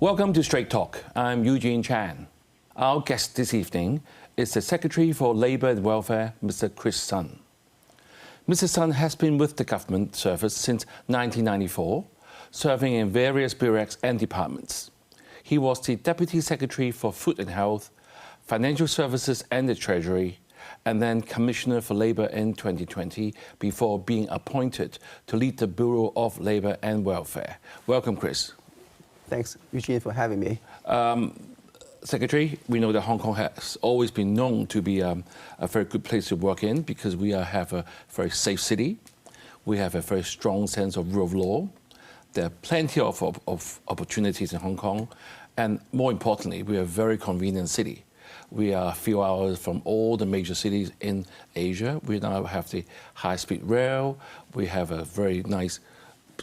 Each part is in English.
Welcome to Straight Talk. I'm Eugene Chan. Our guest this evening is the Secretary for Labour and Welfare, Mr. Chris Sun. Mr. Sun has been with the government service since 1994, serving in various bureaus and departments. He was the Deputy Secretary for Food and Health, Financial Services and the Treasury, and then Commissioner for Labour in 2020 before being appointed to lead the Bureau of Labour and Welfare. Welcome, Chris. Thanks, Eugene, for having me. Secretary, we know that Hong Kong has always been known to be a very good place to work in because we have a very safe city. We have a very strong sense of rule of law. There are plenty of opportunities in Hong Kong. And more importantly, we are a very convenient city. We are a few hours from all the major cities in Asia. We now have the high-speed rail. We have a very nice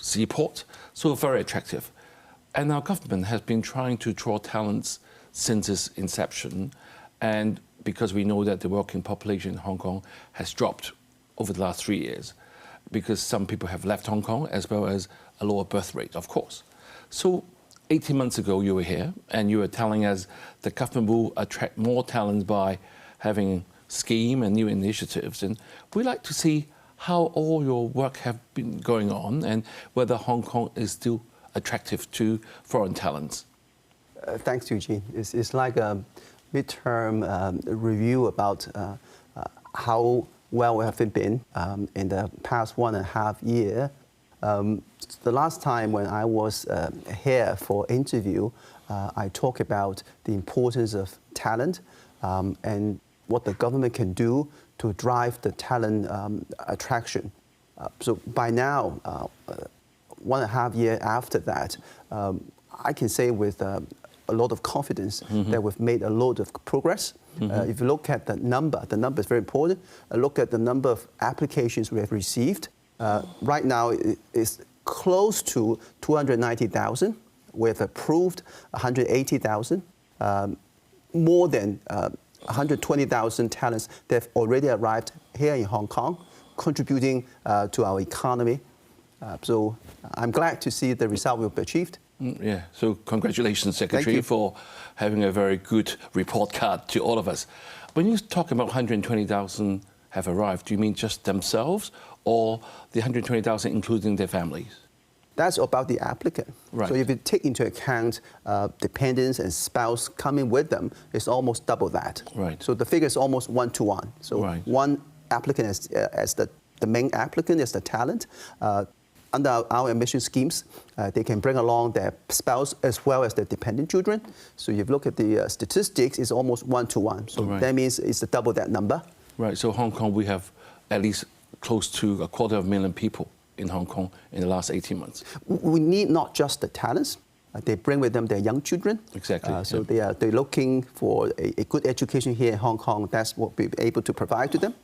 seaport, so very attractive. And our government has been trying to draw talents since its inception. And because we know that the working population in Hong Kong has dropped over the last 3 years, because some people have left Hong Kong, as well as a lower birth rate, of course. So 18 months ago, you were here, and you were telling us the government will attract more talent by having scheme and new initiatives. And we'd like to see how all your work have been going on and whether Hong Kong is still attractive to foreign talents. Thanks, Eugene. It's like a midterm review about how well we have been in the past 1.5 years. The last time when I was here for interview, I talked about the importance of talent and what the government can do to drive the talent attraction. So by now, 1.5 years after that, I can say with a lot of confidence that we've made a lot of progress. If you look at the number is very important. Look at the number of applications we have received. Right now, it's close to 290,000. We have approved 180,000. More than 120,000 talents that have already arrived here in Hong Kong, contributing to our economy. So I'm glad to see the result we've achieved. Yeah, so congratulations, Secretary, for having a very good report card to all of us. When you talk about 120,000 have arrived, do you mean just themselves or the 120,000 including their families? That's about the applicant. Right. So if you take into account dependents and spouse coming with them, it's almost double that. Right. So the figure is almost 1-to-1. So one applicant as the main applicant is the talent. Under our admission schemes, they can bring along their spouse as well as their dependent children. So if you look at the statistics, it's almost 1-to-1. So that means it's double that number. Right, so Hong Kong, we have at least close to 250,000 people in Hong Kong in the last 18 months. We need not just the talents. They bring with them their young children. Exactly. So they're looking for a good education here in Hong Kong. That's what we're able to provide to them.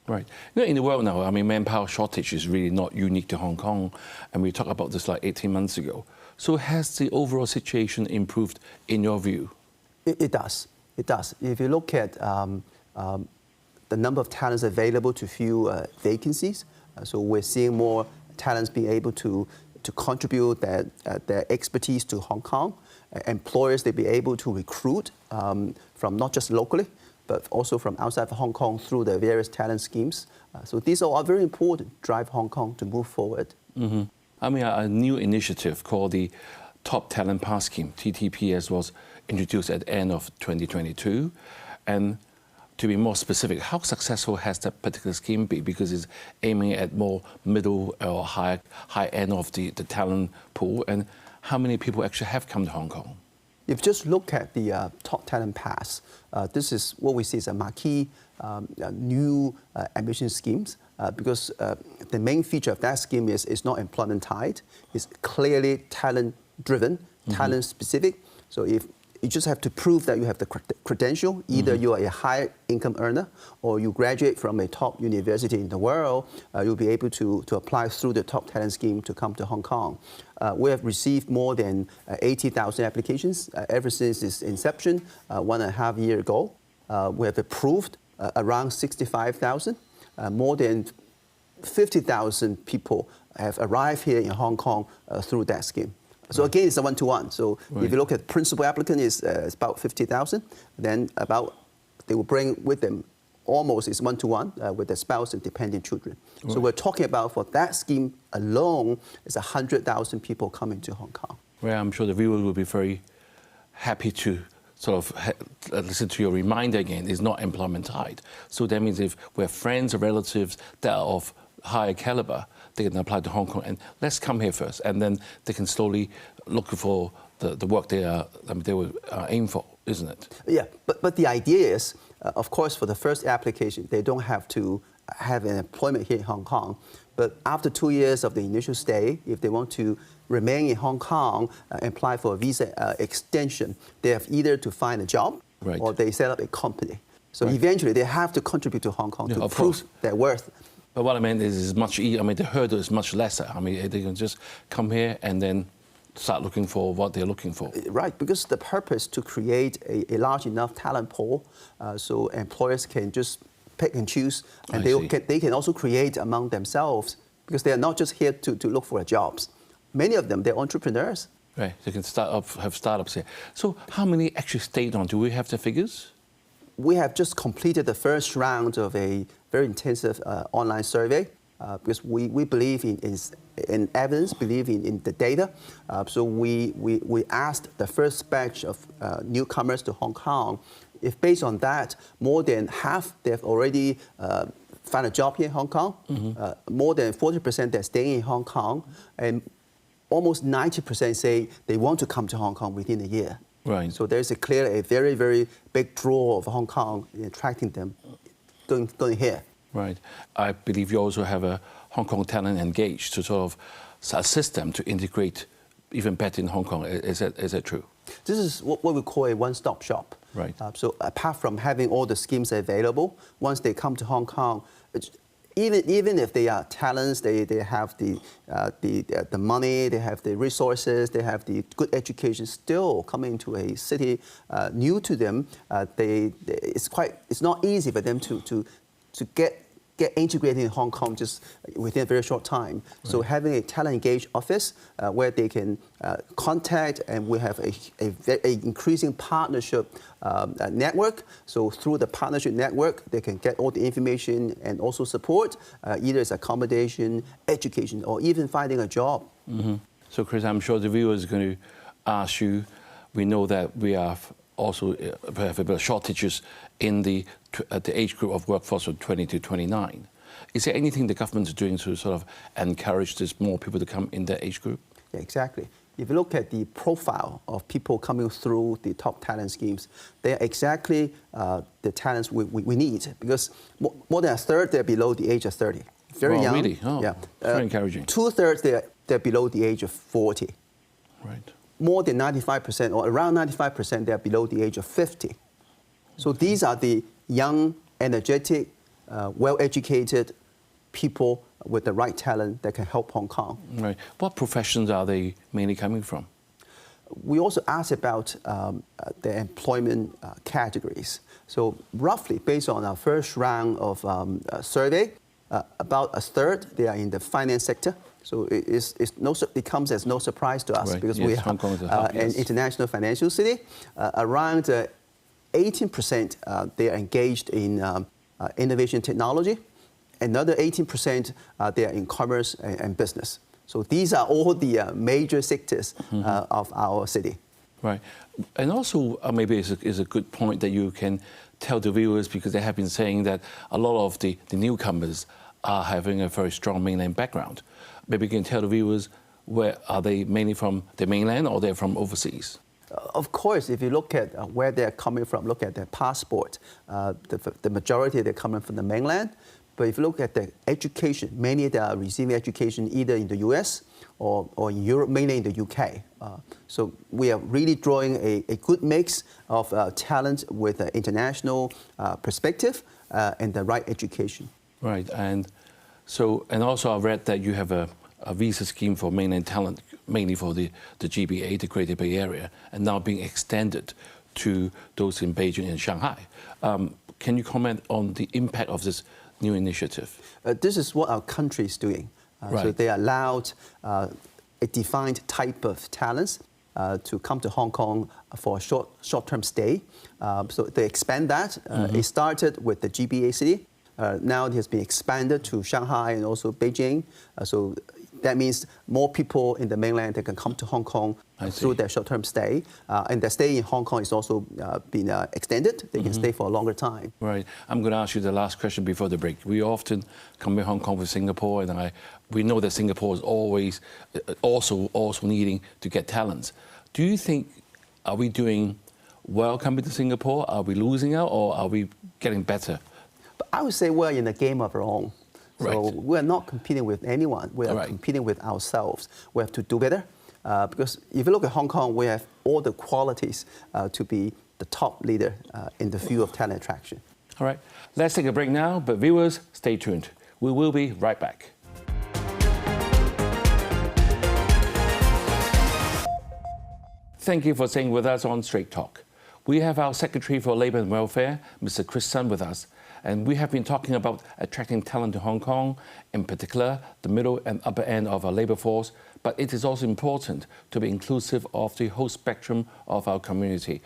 Right. You know, in the world now, I mean, manpower shortage is really not unique to Hong Kong, and we talked about this like 18 months ago. So has the overall situation improved in your view? It does. It does. If you look at the number of talents available to fill vacancies, so we're seeing more talents being able to contribute their expertise to Hong Kong. Employers, they'll be able to recruit from not just locally, but also from outside of Hong Kong through the various talent schemes. So these are all very important to drive Hong Kong to move forward. I mean, a new initiative called the Top Talent Pass Scheme, TTPS, was introduced at the end of 2022. And to be more specific, how successful has that particular scheme been? Because it's aiming at more middle or high end of the talent pool. And how many people actually have come to Hong Kong? If you just look at the Top Talent Pass, this is what we see as a marquee new admission schemes because the main feature of that scheme is not employment tied. It's clearly talent driven, talent specific. So if you just have to prove that you have the credential, either you are a high income earner or you graduate from a top university in the world, you'll be able to apply through the Top Talent Scheme to come to Hong Kong. We have received more than 80,000 applications ever since its inception 1.5 years ago. We have approved around 65,000. More than 50,000 people have arrived here in Hong Kong through that scheme. So again, it's a one-to-one. So if you look at principal applicant, it's about 50,000. Then they will bring with them almost is one-to-one with their spouse and dependent children. Right. So we're talking about for that scheme alone, it's 100,000 people coming to Hong Kong. Well, I'm sure the viewers will be very happy to sort of listen to your reminder again. It's not employment tied. So that means if we have friends or relatives that are of higher caliber, they can apply to Hong Kong and let's come here first, and then they can slowly look for the work they will aim for, isn't it? Yeah, but the idea is, of course, for the first application, they don't have to have an employment here in Hong Kong. But after 2 years of the initial stay, if they want to remain in Hong Kong, apply for a visa extension, they have either to find a job or they set up a company. So eventually, they have to contribute to Hong Kong to prove their worth. But what I mean is much easier. I mean, the hurdle is much lesser. I mean, they can just come here and then start looking for what they're looking for. Right, because the purpose to create a large enough talent pool so employers can just pick and choose, and they can also create among themselves, because they are not just here to look for jobs. Many of them, they're entrepreneurs. Right, they can have startups here. So how many actually stayed on? Do we have the figures? We have just completed the first round of a very intensive online survey because we believe in evidence, believe in the data. So we asked the first batch of newcomers to Hong Kong. If based on that, more than half they've already found a job here in Hong Kong. More than 40% they're staying in Hong Kong, and almost 90% say they want to come to Hong Kong within a year. Right. So there's a very, very big draw of Hong Kong in attracting them going here. Right. I believe you also have a Hong Kong talent engaged to sort of assist them to integrate even better in Hong Kong. Is that true? This is what we call a one-stop shop. Right. So apart from having all the schemes available, once they come to Hong Kong, even if they are talents, they have the money, they have the resources, they have the good education, still coming to a city new to them, it's not easy for them to get integrated in Hong Kong just within a very short time. Right. So having a talent engaged office where they can contact, and we have a increasing partnership network. So through the partnership network, they can get all the information and also support, either as accommodation, education, or even finding a job. So Chris, I'm sure the viewers are going to ask you, we know that we have also have a bit of shortages in the age group of workforce from 20 to 29. Is there anything the government is doing to sort of encourage this more people to come in that age group? Yeah, exactly. If you look at the profile of people coming through the top talent schemes, they are exactly the talents we need, because more than a third, they're below the age of 30. Very young. Really? Oh, yeah. Very encouraging. 2/3, they're below the age of 40. Right. More than 95%, or around 95%, they're below the age of 50. So these are the young, energetic, well-educated people with the right talent that can help Hong Kong. Right. What professions are they mainly coming from? We also asked about the employment categories. So roughly, based on our first round of survey, about a third, they are in the finance sector. So it comes as no surprise to us, because we are an international financial city. Around 18% they are engaged in innovation technology. Another 18% they are in commerce and business. So these are all the major sectors of our city. Right. And also maybe it's a good point that you can tell the viewers, because they have been saying that a lot of the newcomers are having a very strong mainland background. Maybe you can tell the viewers, where are they mainly from the mainland, or they're from overseas? Of course, if you look at where they're coming from, look at their passport, the majority they're coming from the mainland. But if you look at the education, many they are receiving education either in the US or in Europe, mainly in the UK. So we are really drawing a good mix of talent with an international perspective and the right education. Right, and also I read that you have a visa scheme for mainland talent, mainly for the GBA, the Greater Bay Area, and now being extended to those in Beijing and Shanghai. Can you comment on the impact of this new initiative? This is what our country is doing. So they allowed a defined type of talents to come to Hong Kong for a short-term stay. So they expand that. It started with the GBA city. Now it has been expanded to Shanghai and also Beijing. So that means more people in the mainland that can come to Hong Kong through their short-term stay. And their stay in Hong Kong is also been extended. They can stay for a longer time. Right. I'm going to ask you the last question before the break. We often compare Hong Kong with Singapore, and we know that Singapore is always also needing to get talents. Do you think, are we doing well coming to Singapore? Are we losing out, or are we getting better? But I would say we're in a game of our own. So we're not competing with anyone. We are competing with ourselves. We have to do better. Because if you look at Hong Kong, we have all the qualities to be the top leader in the field of talent attraction. All right. Let's take a break now, but viewers, stay tuned. We will be right back. Thank you for staying with us on Straight Talk. We have our Secretary for Labour and Welfare, Mr. Chris Sun, with us. And we have been talking about attracting talent to Hong Kong, in particular, the middle and upper end of our labour force. But it is also important to be inclusive of the whole spectrum of our community.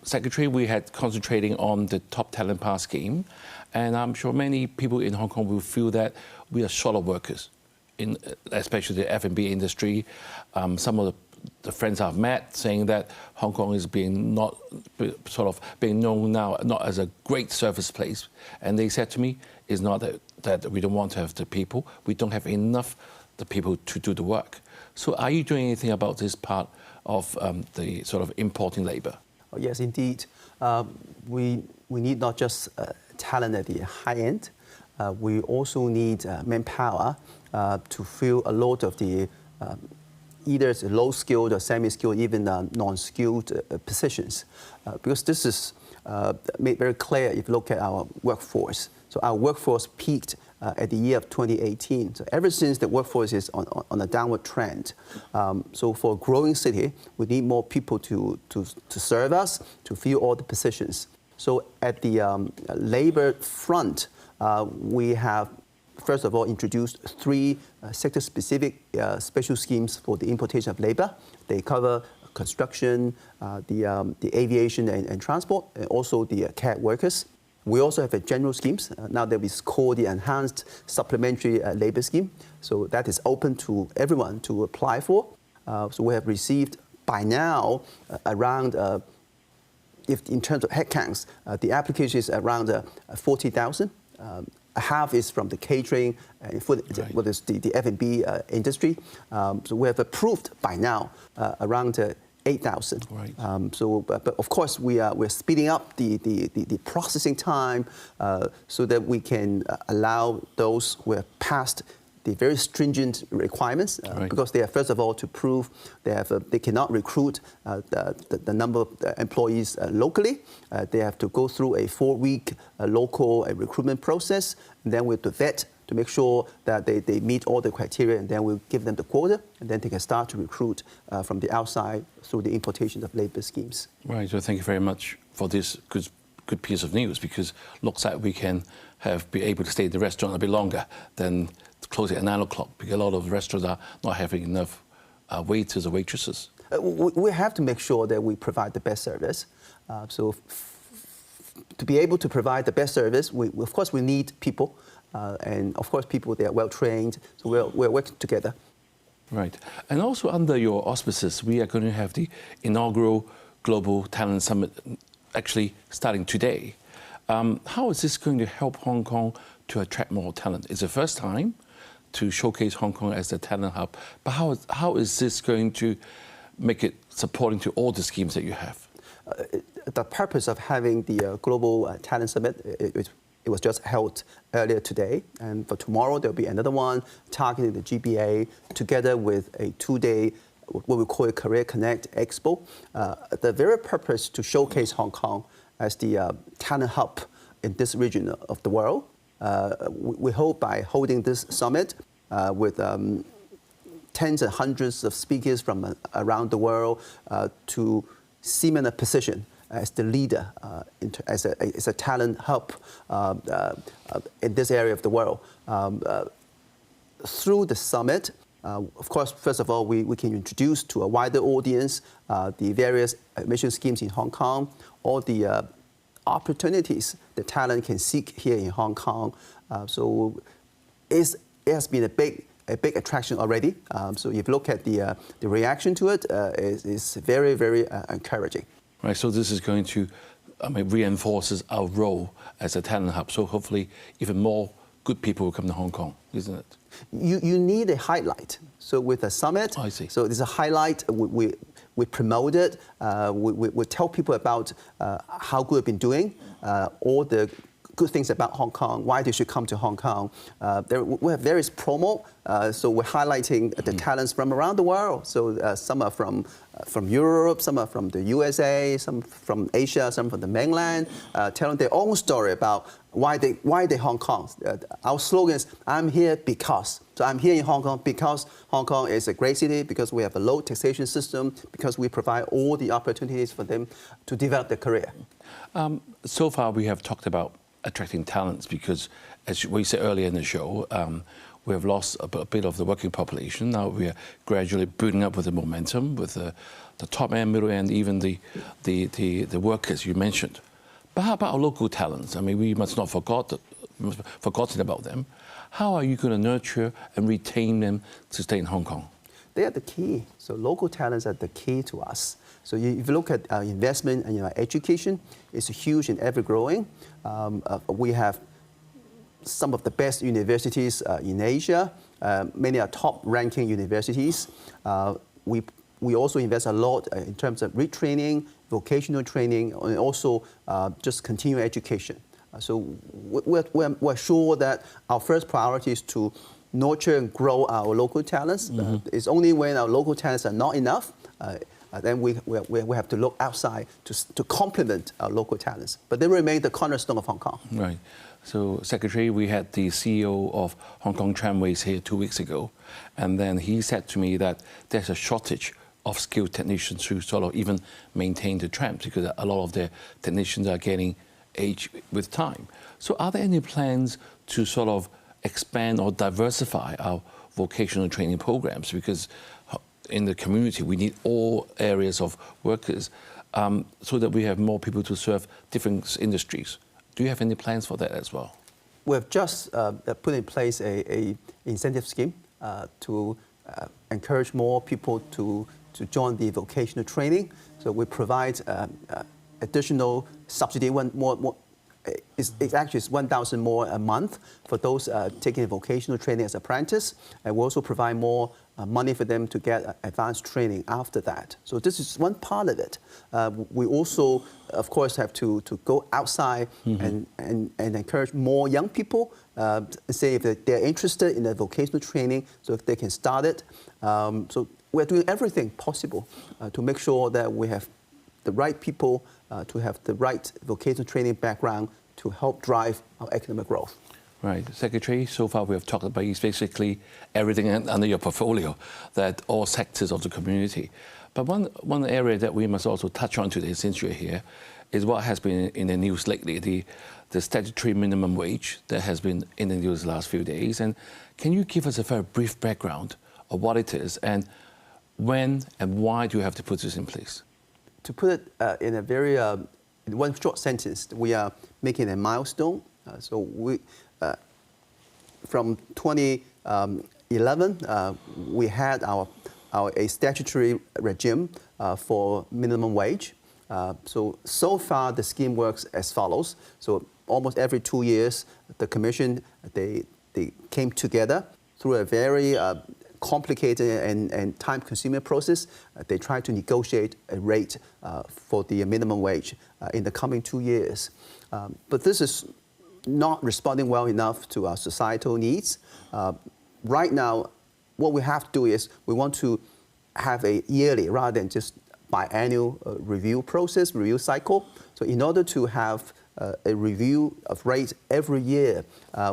Secretary, we had concentrating on the top talent pass scheme. And I'm sure many people in Hong Kong will feel that we are short of workers, especially the F&B industry. Some of the friends I've met saying that Hong Kong is being known now not as a great service place, and they said to me, it's not that we don't want to have the people, we don't have enough the people to do the work. So are you doing anything about this part of the sort of importing labour? Oh, yes, indeed. We need not just talent at the high end. We also need manpower to fill a lot of the either it's low-skilled or semi-skilled, even non-skilled positions. Because this is made very clear if you look at our workforce. So our workforce peaked at the year of 2018. So ever since, the workforce is on a downward trend. So for a growing city, we need more people to serve us, to fill all the positions. So at the labor front, we have first of all introduced 3 sector-specific special schemes for the importation of labor. They cover construction, the aviation and transport, and also the care workers. We also have a general schemes now that we call the Enhanced Supplementary Labor Scheme. So that is open to everyone to apply for. So we have received by now around, if in terms of headcounts, the application is around 40,000. Half is from the catering, what is the F&B industry. So we have approved by now around 8,000. But of course we're speeding up the processing time so that we can allow those who have passed the very stringent requirements because they are first of all to prove they cannot recruit the number of employees locally. They have to go through a 4-week local recruitment process, and then we have to vet to make sure that they meet all the criteria, and then we'll give them the quota, and then they can start to recruit from the outside through the importation of labor schemes. Right, so thank you very much for this good piece of news, because looks like we can be able to stay in the restaurant a bit longer than closing at 9 o'clock, because a lot of restaurants are not having enough waiters or waitresses. We have to make sure that we provide the best service. So to be able to provide the best service, of course we need people, and of course people, they are well trained, so we're working together. Right, and also under your auspices, we are going to have the inaugural Global Talent Summit actually starting today. How is this going to help Hong Kong to attract more talent? It's the first time to showcase Hong Kong as a talent hub, but how is this going to make it supporting to all the schemes that you have? The purpose of having the Global Talent Summit, it was just held earlier today, and for tomorrow there'll be another one targeting the GBA together with a 2-day what we call a Career Connect Expo. The very purpose to showcase Hong Kong as the talent hub in this region of the world. We hope by holding this summit with tens and hundreds of speakers from around the world to cement a position as the leader, as a talent hub in this area of the world. Through the summit, Of course, first of all, we can introduce to a wider audience the various admission schemes in Hong Kong, all the opportunities the talent can seek here in Hong Kong. So it has been a big attraction already. So if you look at the reaction to it, it's very, very encouraging. Right, so this is going to reinforces our role as a talent hub. So hopefully even more good people will come to Hong Kong, isn't it? You need a highlight. So with a summit, I see. So there's a highlight. We promote it. We tell people about how good we've been doing, all the good things about Hong Kong, why they should come to Hong Kong. We have various promo, so we're highlighting the talents from around the world. So some are from Europe, some are from the USA, some from Asia, some from the mainland, telling their own story about why they Hong Kong. Our slogan is, I'm here because. So I'm here in Hong Kong because Hong Kong is a great city, because we have a low taxation system, because we provide all the opportunities for them to develop their career. So far we have talked about attracting talents because, as we said earlier in the show, we have lost a bit of the working population. Now we are gradually building up with the momentum, with the top end, middle end, even the workers you mentioned. But how about our local talents? I mean, we must not forgotten about them. How are you going to nurture and retain them to stay in Hong Kong? They are the key. So local talents are the key to us. So if you look at our investment and education, it's huge and ever growing. We have some of the best universities in Asia. Many are top-ranking universities. We also invest a lot in terms of retraining, vocational training, and also just continuing education. So we're sure that our first priority is to nurture and grow our local talents. It's only when our local talents are not enough, then we have to look outside to complement our local talents. But they remain the cornerstone of Hong Kong. Right. So, Secretary, we had the CEO of Hong Kong Tramways here 2 weeks ago, and then he said to me that there's a shortage of skilled technicians who sort of even maintain the trams because a lot of the technicians are getting age with time. So are there any plans to sort of expand or diversify our vocational training programs? Because in the community, we need all areas of workers so that we have more people to serve different industries. Do you have any plans for that as well? We have just put in place a incentive scheme to encourage more people to join the vocational training. So we provide additional subsidy, it's actually 1,000 more a month for those taking vocational training as apprentice. And we also provide more money for them to get advanced training after that. So this is one part of it. We also, of course, have to go outside and encourage more young people, say if they're interested in the vocational training, so if they can start it. So we're doing everything possible to make sure that we have the right people to have the right vocational training background to help drive our economic growth. Right. Secretary, so far we have talked about basically everything under your portfolio, that all sectors of the community. But one area that we must also touch on today, since you're here, is what has been in the news lately, the statutory minimum wage that has been in the news the last few days. And can you give us a very brief background of what it is and when and why do you have to put this in place? To put it in a very in one short sentence, we are making a milestone. So we, from 2011, we had a statutory regime for minimum wage. So far, the scheme works as follows. So almost every 2 years, the Commission, they came together through a very complicated and time-consuming process. They try to negotiate a rate for the minimum wage in the coming 2 years. But this is not responding well enough to our societal needs. Right now, what we have to do is we want to have a yearly rather than just biannual review process, review cycle. So in order to have a review of rates every year,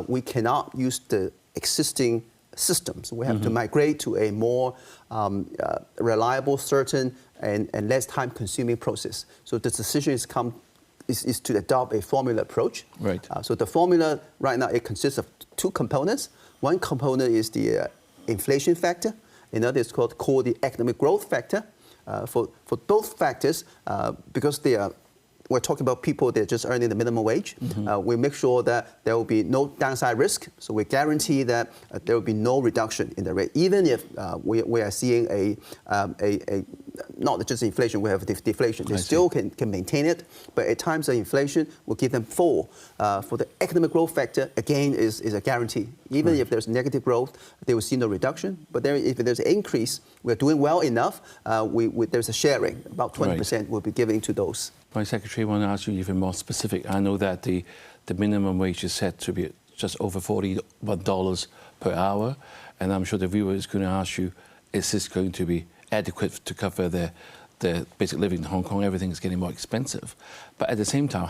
we cannot use the existing systems. We have to migrate to a more reliable, certain, and less time-consuming process. So the decision is to adopt a formula approach. Right. So the formula right now, it consists of two components. One component is the inflation factor. Another is called the economic growth factor. For both factors, because we're talking about people that are just earning the minimum wage. We make sure that there will be no downside risk. So we guarantee that there will be no reduction in the rate, even if we are seeing a not just inflation, we have deflation. They still can maintain it, but at times of inflation, we'll give them 4. For the economic growth factor, again, is a guarantee. Even if there's negative growth, they will see no reduction. But if there's an increase, we're doing well enough, there's a sharing. About 20% we'll be giving to those. Vice Secretary, I want to ask you even more specific. I know that the minimum wage is set to be just over $41 per hour, and I'm sure the viewer is going to ask you, is this going to be adequate to cover their basic living in Hong Kong? Everything is getting more expensive. But at the same time,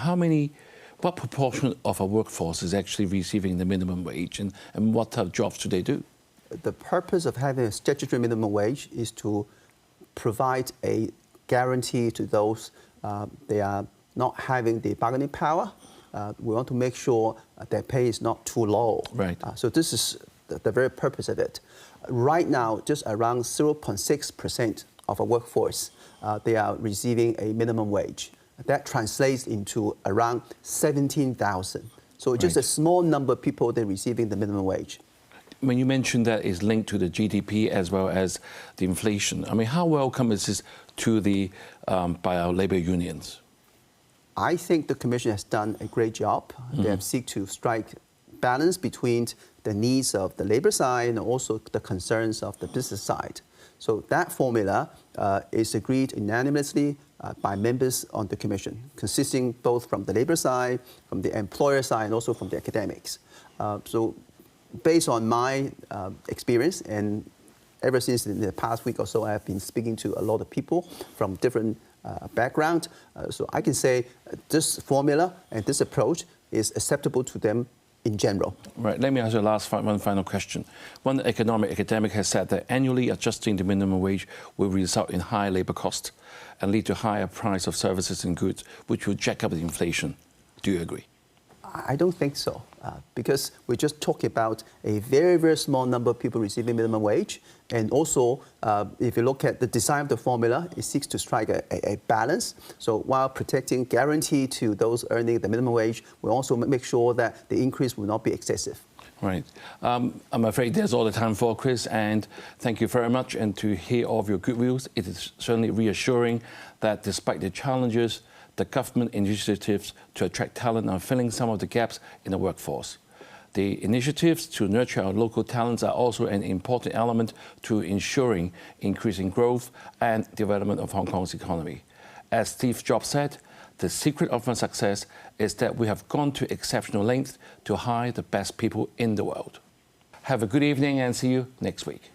what proportion of our workforce is actually receiving the minimum wage, and what type of jobs do they do? The purpose of having a statutory minimum wage is to provide a guarantee to those they are not having the bargaining power. We want to make sure their pay is not too low. Right. So this is the very purpose of it. Right now, just around 0.6% of our workforce, they are receiving a minimum wage. That translates into around 17,000. So just a small number of people that are receiving the minimum wage. When you mentioned that is linked to the GDP as well as the inflation, I mean, how welcome is this to by our labour unions? I think the Commission has done a great job. They have seek to strike balance between the needs of the labour side and also the concerns of the business side. So that formula is agreed unanimously by members on the Commission, consisting both from the labour side, from the employer side, and also from the academics. So based on my experience, and ever since in the past week or so, I have been speaking to a lot of people from different backgrounds. So I can say this formula and this approach is acceptable to them in general. Right. Let me ask you one final question. One economic academic has said that annually adjusting the minimum wage will result in higher labour costs and lead to higher price of services and goods, which will jack up the inflation. Do you agree? I don't think so, because we're just talking about a very, very small number of people receiving minimum wage. And also, if you look at the design of the formula, it seeks to strike a balance. So while protecting guarantee to those earning the minimum wage, we also make sure that the increase will not be excessive. Right. I'm afraid there's all the time for, Chris, and thank you very much. And to hear all of your good views, it is certainly reassuring that despite the challenges, the government initiatives to attract talent are filling some of the gaps in the workforce. The initiatives to nurture our local talents are also an important element to ensuring increasing growth and development of Hong Kong's economy. As Steve Jobs said, the secret of our success is that we have gone to exceptional lengths to hire the best people in the world. Have a good evening and see you next week.